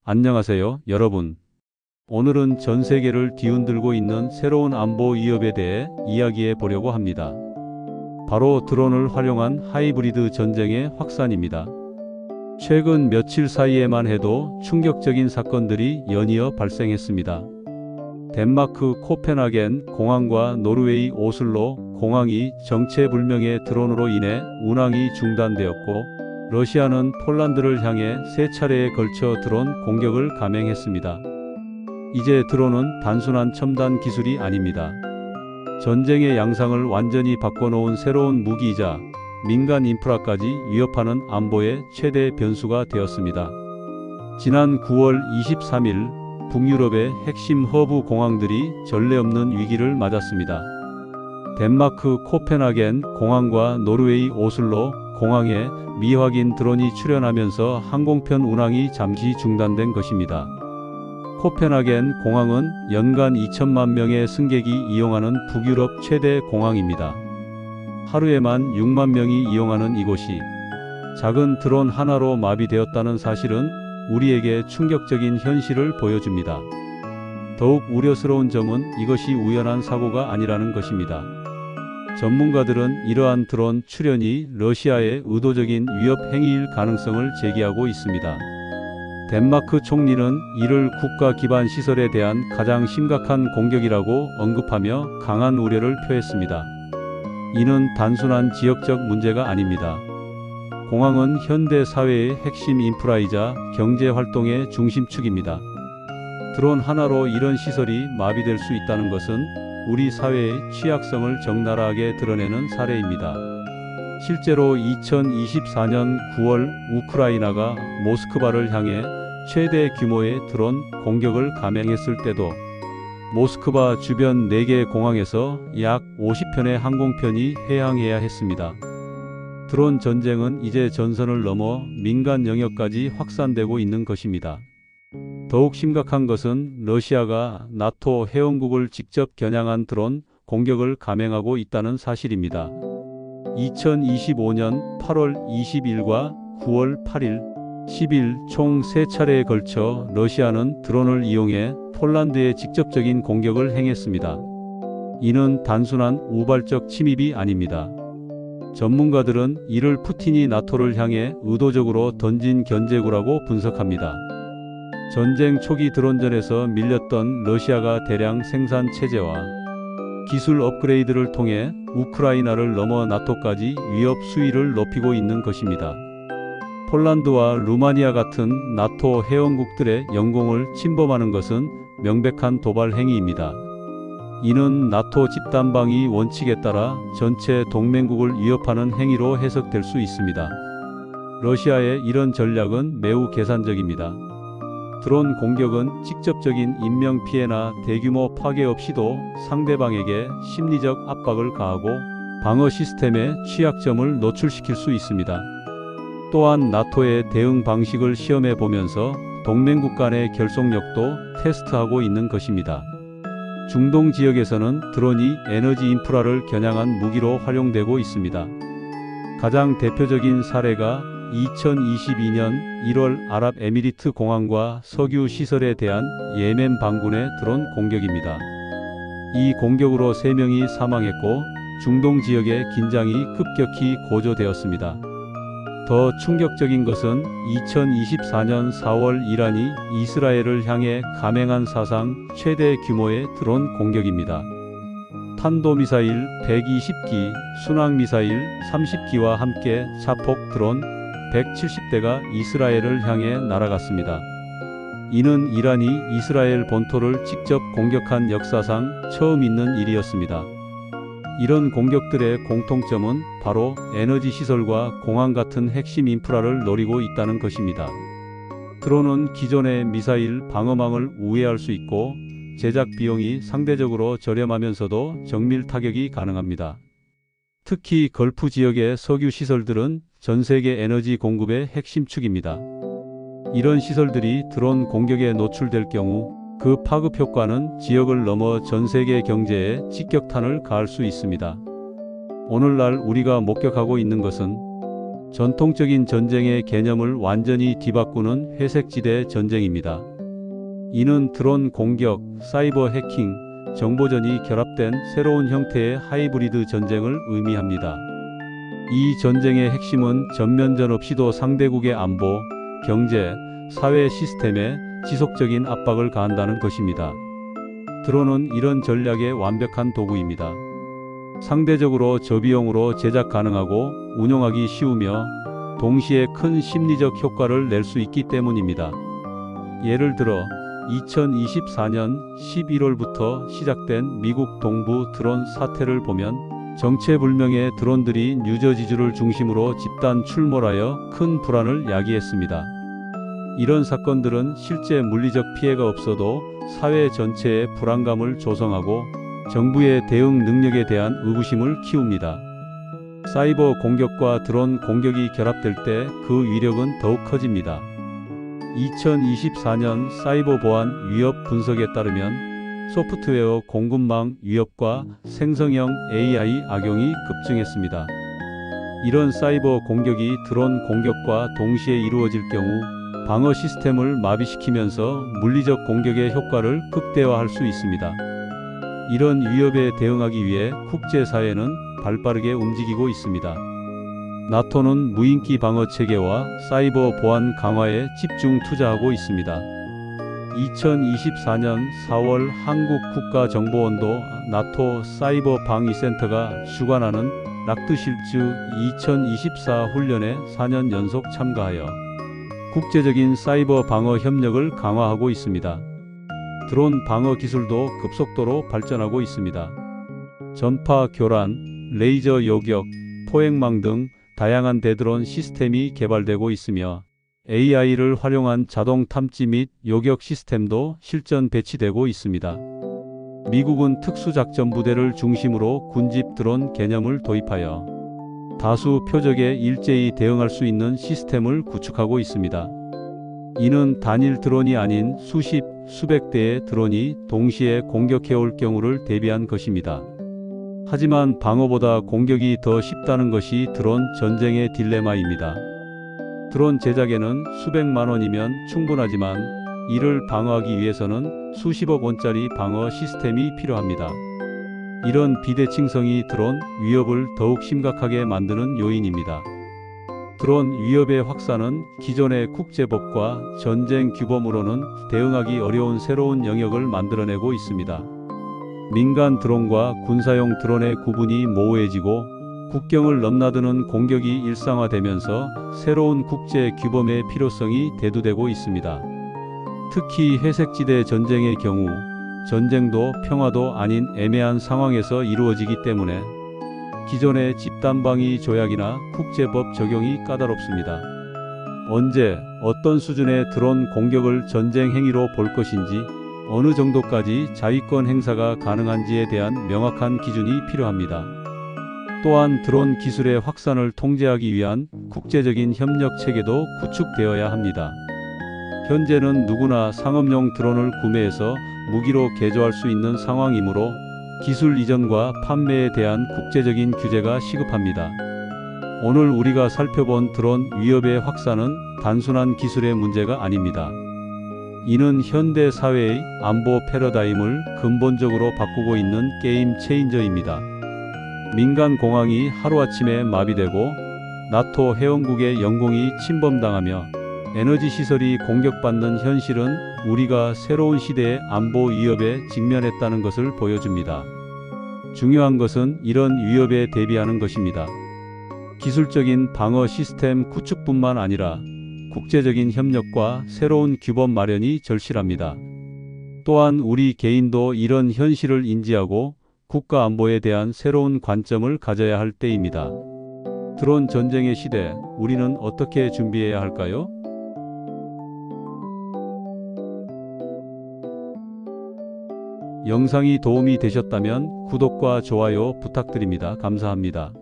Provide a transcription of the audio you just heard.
안녕하세요, 여러분. 오늘은 전 세계를 뒤흔들고 있는 새로운 안보 위협에 대해 이야기해 보려고 합니다. 바로 드론을 활용한 하이브리드 전쟁의 확산입니다. 최근 며칠 사이에만 해도 충격적인 사건들이 연이어 발생했습니다. 덴마크 코펜하겐 공항과 노르웨이 오슬로 공항이 정체불명의 드론으로 인해 운항이 중단되었고, 러시아는 폴란드를 향해 3차례에 걸쳐 드론 공격을 감행했습니다. 이제 드론은 단순한 첨단 기술이 아닙니다. 전쟁의 양상을 완전히 바꿔놓은 새로운 무기이자 민간 인프라까지 위협하는 안보의 최대 변수가 되었습니다. 지난 9월 23일 북유럽의 핵심 허브 공항들이 전례 없는 위기를 맞았습니다. 덴마크 코펜하겐 공항과 노르웨이 오슬로 공항에 미확인 드론이 출현하면서 항공편 운항이 잠시 중단된 것입니다. 코펜하겐 공항은 연간 2천만 명의 승객이 이용하는 북유럽 최대 공항입니다. 하루에만 6만 명이 이용하는 이곳이 작은 드론 하나로 마비되었다는 사실은 우리에게 충격적인 현실을 보여줍니다. 더욱 우려스러운 점은 이것이 우연한 사고가 아니라는 것입니다. 전문가들은 이러한 드론 출현이 러시아의 의도적인 위협 행위일 가능성을 제기하고 있습니다. 덴마크 총리는 이를 국가 기반 시설에 대한 가장 심각한 공격이라고 언급하며 강한 우려를 표했습니다. 이는 단순한 지역적 문제가 아닙니다. 공항은 현대 사회의 핵심 인프라이자 경제 활동의 중심축입니다. 드론 하나로 이런 시설이 마비될 수 있다는 것은 우리 사회의 취약성을 적나라하게 드러내는 사례입니다. 실제로 2024년 9월 우크라이나가 모스크바를 향해 최대 규모의 드론 공격을 감행했을 때도 모스크바 주변 4개 공항에서 약 50편의 항공편이 해항해야 했습니다. 드론 전쟁은 이제 전선을 넘어 민간 영역까지 확산되고 있는 것입니다. 더욱 심각한 것은 러시아가 나토 회원국을 직접 겨냥한 드론 공격을 감행하고 있다는 사실입니다. 2025년 8월 20일과 9월 8일, 10일 총 3차례에 걸쳐 러시아는 드론을 이용해 폴란드에 직접적인 공격을 행했습니다. 이는 단순한 우발적 침입이 아닙니다. 전문가들은 이를 푸틴이 나토를 향해 의도적으로 던진 견제구라고 분석합니다. 전쟁 초기 드론전에서 밀렸던 러시아가 대량 생산 체제와 기술 업그레이드를 통해 우크라이나를 넘어 나토까지 위협 수위를 높이고 있는 것입니다. 폴란드와 루마니아 같은 나토 회원국들의 영공을 침범하는 것은 명백한 도발 행위입니다. 이는 나토 집단방위 원칙에 따라 전체 동맹국을 위협하는 행위로 해석될 수 있습니다. 러시아의 이런 전략은 매우 계산적입니다. 드론 공격은 직접적인 인명 피해나 대규모 파괴 없이도 상대방에게 심리적 압박을 가하고 방어 시스템의 취약점을 노출시킬 수 있습니다. 또한 나토의 대응 방식을 시험해 보면서 동맹국 간의 결속력도 테스트하고 있는 것입니다. 중동 지역에서는 드론이 에너지 인프라를 겨냥한 무기로 활용되고 있습니다. 가장 대표적인 사례가 2022년 1월 아랍에미리트 공항과 석유 시설에 대한 예멘 반군의 드론 공격입니다. 이 공격으로 3명이 사망했고 중동 지역의 긴장이 급격히 고조되었습니다. 더 충격적인 것은 2024년 4월 이란이 이스라엘을 향해 감행한 사상 최대 규모의 드론 공격입니다. 탄도미사일 120기, 순항미사일 30기와 함께 자폭 드론 170대가 이스라엘을 향해 날아갔습니다. 이는 이란이 이스라엘 본토를 직접 공격한 역사상 처음 있는 일이었습니다. 이런 공격들의 공통점은 바로 에너지 시설과 공항 같은 핵심 인프라를 노리고 있다는 것입니다. 드론은 기존의 미사일 방어망을 우회할 수 있고 제작 비용이 상대적으로 저렴하면서도 정밀 타격이 가능합니다. 특히 걸프 지역의 석유 시설들은 전 세계 에너지 공급의 핵심축입니다. 이런 시설들이 드론 공격에 노출될 경우 그 파급 효과는 지역을 넘어 전 세계 경제에 직격탄을 가할 수 있습니다. 오늘날 우리가 목격하고 있는 것은 전통적인 전쟁의 개념을 완전히 뒤바꾸는 회색지대 전쟁입니다. 이는 드론 공격, 사이버 해킹, 정보전이 결합된 새로운 형태의 하이브리드 전쟁을 의미합니다. 이 전쟁의 핵심은 전면전 없이도 상대국의 안보, 경제, 사회 시스템에 지속적인 압박을 가한다는 것입니다. 드론은 이런 전략의 완벽한 도구입니다. 상대적으로 저비용으로 제작 가능하고 운용하기 쉬우며 동시에 큰 심리적 효과를 낼 수 있기 때문입니다. 예를 들어 2024년 11월부터 시작된 미국 동부 드론 사태를 보면 정체불명의 드론들이 뉴저지주를 중심으로 집단 출몰하여 큰 불안을 야기했습니다. 이런 사건들은 실제 물리적 피해가 없어도 사회 전체의 불안감을 조성하고 정부의 대응 능력에 대한 의구심을 키웁니다. 사이버 공격과 드론 공격이 결합될 때 그 위력은 더욱 커집니다. 2024년 사이버 보안 위협 분석에 따르면 소프트웨어 공급망 위협과 생성형 AI 악용이 급증했습니다. 이런 사이버 공격이 드론 공격과 동시에 이루어질 경우 방어 시스템을 마비시키면서 물리적 공격의 효과를 극대화할 수 있습니다. 이런 위협에 대응하기 위해 국제사회는 발빠르게 움직이고 있습니다. 나토는 무인기 방어 체계와 사이버 보안 강화에 집중 투자하고 있습니다. 2024년 4월 한국국가정보원도 나토 사이버 방위센터가 주관하는 락드실즈 2024 훈련에 4년 연속 참가하여 국제적인 사이버 방어 협력을 강화하고 있습니다. 드론 방어 기술도 급속도로 발전하고 있습니다. 전파 교란, 레이저 요격, 포획망 등 다양한 대드론 시스템이 개발되고 있으며 AI를 활용한 자동 탐지 및 요격 시스템도 실전 배치되고 있습니다. 미국은 특수작전부대를 중심으로 군집 드론 개념을 도입하여 다수 표적에 일제히 대응할 수 있는 시스템을 구축하고 있습니다. 이는 단일 드론이 아닌 수십, 수백 대의 드론이 동시에 공격해올 경우를 대비한 것입니다. 하지만 방어보다 공격이 더 쉽다는 것이 드론 전쟁의 딜레마입니다. 드론 제작에는 수백만 원이면 충분하지만 이를 방어하기 위해서는 수십억 원짜리 방어 시스템이 필요합니다. 이런 비대칭성이 드론 위협을 더욱 심각하게 만드는 요인입니다. 드론 위협의 확산은 기존의 국제법과 전쟁 규범으로는 대응하기 어려운 새로운 영역을 만들어내고 있습니다. 민간 드론과 군사용 드론의 구분이 모호해지고 국경을 넘나드는 공격이 일상화되면서 새로운 국제 규범의 필요성이 대두되고 있습니다. 특히 회색지대 전쟁의 경우 전쟁도 평화도 아닌 애매한 상황에서 이루어지기 때문에 기존의 집단방위 조약이나 국제법 적용이 까다롭습니다. 언제, 어떤 수준의 드론 공격을 전쟁 행위로 볼 것인지, 어느 정도까지 자위권 행사가 가능한지에 대한 명확한 기준이 필요합니다. 또한 드론 기술의 확산을 통제하기 위한 국제적인 협력 체계도 구축되어야 합니다. 현재는 누구나 상업용 드론을 구매해서 무기로 개조할 수 있는 상황이므로 기술 이전과 판매에 대한 국제적인 규제가 시급합니다. 오늘 우리가 살펴본 드론 위협의 확산은 단순한 기술의 문제가 아닙니다. 이는 현대 사회의 안보 패러다임을 근본적으로 바꾸고 있는 게임 체인저입니다. 민간 공항이 하루아침에 마비되고 나토 회원국의 영공이 침범당하며 에너지 시설이 공격받는 현실은 우리가 새로운 시대의 안보 위협에 직면했다는 것을 보여줍니다. 중요한 것은 이런 위협에 대비하는 것입니다. 기술적인 방어 시스템 구축뿐만 아니라 국제적인 협력과 새로운 규범 마련이 절실합니다. 또한 우리 개인도 이런 현실을 인지하고 국가 안보에 대한 새로운 관점을 가져야 할 때입니다. 드론 전쟁의 시대, 우리는 어떻게 준비해야 할까요? 영상이 도움이 되셨다면 구독과 좋아요 부탁드립니다. 감사합니다.